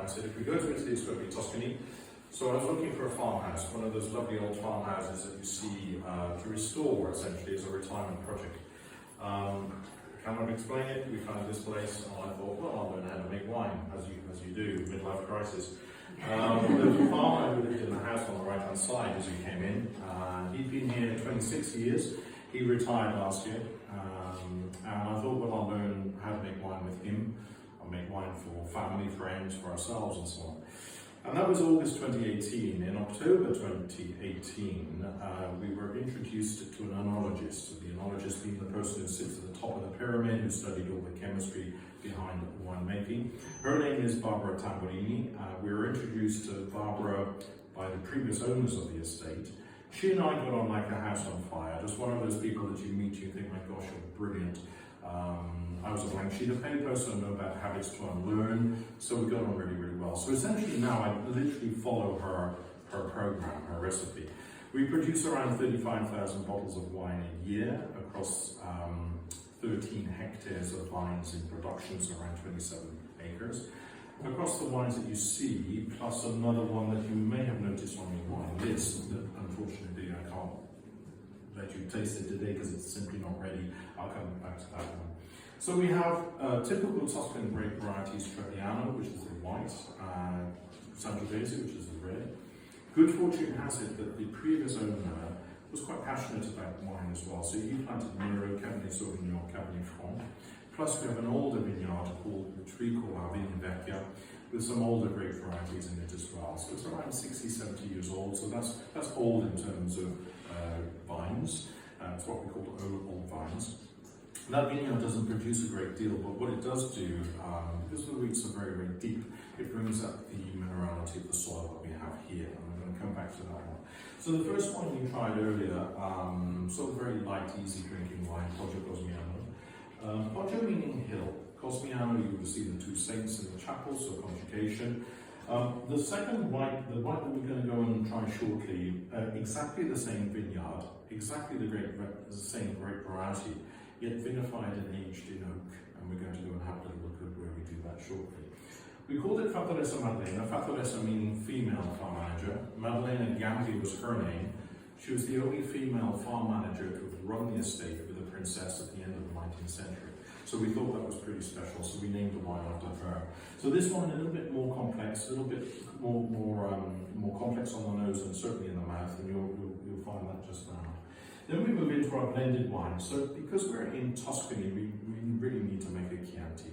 I said, if we go to Italy, it's going to be Tuscany. So I was looking for a farmhouse, one of those lovely old farmhouses that you see to restore, essentially, as a retirement project. Cannot explain it. We found this place, and I thought, well, I'll learn how to make wine, as you do, midlife crisis. There was a farmer who lived in the house on the right-hand side as you came in. He'd been here 26 years. He retired last year, and I thought, well, I'll learn how to make wine with him. I'll make wine for family, friends, for ourselves, and so on. And that was August 2018. In October 2018, we were introduced to an enologist. The enologist being the person who sits at the top of the pyramid, who studied all the chemistry behind winemaking. Her name is Barbara Tamburini. We were introduced to Barbara by the previous owners of the estate. She and I got on like a house on fire. Just one of those people that you meet, you think, my gosh, you're brilliant. I was a blank sheet of paper, so I know about habits to unlearn, so we got on really, really well. So essentially now I literally follow her program, her recipe. We produce around 35,000 bottles of wine a year across 13 hectares of vines in production, so around 27 acres. Across the wines that you see, plus another one that you may have noticed on your wine list, that unfortunately I can't let you taste it today because it's simply not ready. I'll come back to that one. So we have typical Tuscan grape varieties, Trebbiano, which is the white, Sangiovese, which is the red. Good fortune has it that the previous owner was quite passionate about wine as well. So he planted Merlot, Cabernet Sauvignon, Cabernet Franc. Plus we have an older vineyard which we call our Vigna Vecchia, with some older grape varieties in it as well. So it's around 60, 70 years old. So that's old in terms of vines. It's what we call old vines. That vineyard doesn't produce a great deal, but what it does do, because the roots are very, very deep, it brings up the minerality of the soil that we have here. And I'm going to come back to that one. So the first one you tried earlier, sort of very light, easy drinking wine, Poggio Cosmiano. Poggio meaning hill. Cosmiano, you will see the two saints in the chapel, so conjugation. The second white, the white that we're going to go and try shortly, exactly the same vineyard, exactly the same grape variety, yet vinified and aged in oak. And we're going to go and have a little look at where we do that shortly. We called it Fattoressa Maddalena, Fattoressa meaning female farm manager. Maddalena Gambi was her name. She was the only female farm manager to have run the estate with a princess at the end of the 19th century. So we thought that was pretty special, so we named the wine after her. So this one a little bit more complex, a little bit more complex on the nose and certainly in the mouth, and you'll find that just now. Then we move into our blended wine. So because we're in Tuscany, we really need to make a Chianti.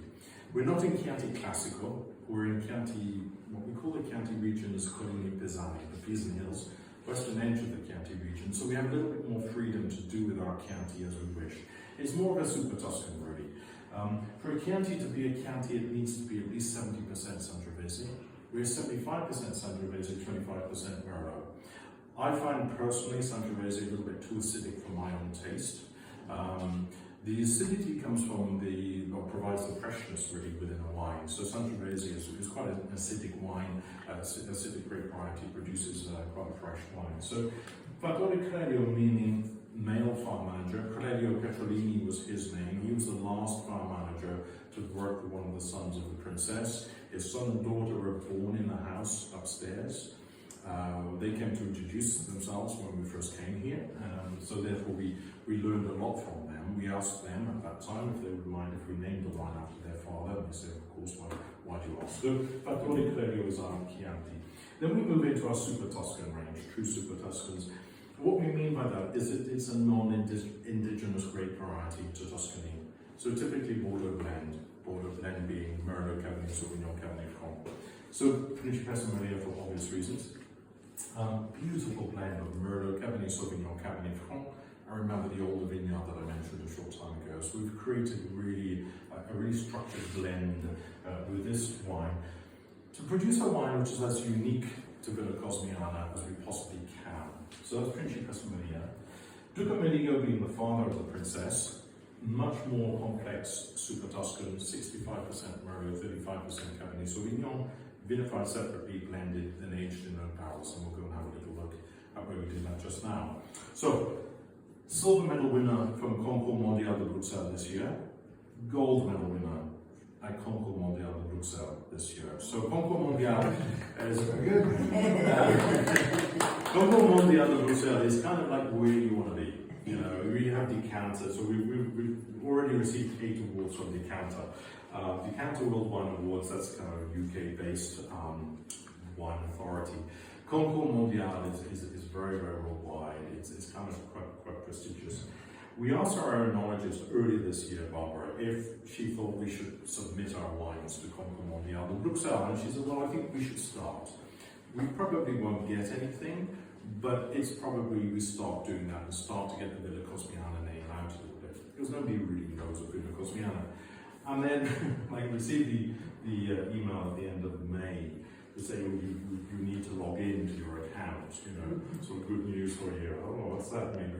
We're not in Chianti Classico, we're in Chianti, what we call the Chianti region is Collini Pisani, the Pisan Hills, western edge of the Chianti region. So we have a little bit more freedom to do with our Chianti as we wish. It's more of a super Tuscan, really. For a Chianti to be a Chianti, it needs to be at least 70% Sangiovese. We're 75% Sangiovese, 25% Merlot. I find personally Sangiovese a little bit too acidic for my own taste. The acidity comes from provides the freshness really within a wine. So Sangiovese is quite an acidic wine, acidic grape variety produces quite a fresh wine. So Fattore Clelio meaning male farm manager. Clelio Petrolini was his name. He was the last farm manager to work with one of the sons of the princess. His son and daughter were born in the house upstairs. They came to introduce themselves when we first came here, so therefore we learned a lot from them. We asked them at that time if they would mind if we named the wine after their father, and they said, of course, why do you ask? So Fattore Clelio is our Chianti. Then we move into our Super Tuscan range, true Super Tuscans. What we mean by that is that it's a non-indigenous grape variety to Tuscany. So typically Bordeaux blend being Merlot, Cabernet Sauvignon, Cabernet Franc. So Principessa Maria for obvious reasons. Beautiful blend of Merlot, Cabernet Sauvignon, Cabernet Franc. I remember the older vineyard that I mentioned a short time ago. So we've created a really structured blend with this wine to produce a wine which is as unique to Villa Cosmiana as we possibly can. So that's Principessa Maria. Duca Meligo being the father of the princess, much more complex Super Tuscan, 65% Merlot, 35% Cabernet Sauvignon, vinified separately, blended, then aged in oak barrels, and we'll go and have a little look at where we did that just now. So, silver medal winner from Concours Mondial de Bruxelles this year, gold medal winner at Concours Mondial de Bruxelles this year. So Concours Mondial is good. Concours Mondial de Bruxelles is kind of like where you want to be. You know, we have Decanter, so we've already received 8 awards from Decanter. Decanter World Wine Awards, that's kind of UK-based wine authority. Concours Mondial is very, very worldwide. It's kind of quite prestigious. We asked our oenologist earlier this year, Barbara, if she thought we should submit our wines to Concours Mondial de Bruxelles, and she said, well, I think we should start. We probably won't get anything, but it's probably we start doing that and start to get the Villa Cosmiana name out a little bit, because nobody really knows of Villa Cosmiana. And then I received the email at the end of May to say, well, you need to log into your account, you know, so good news for you. Oh, what's that mean?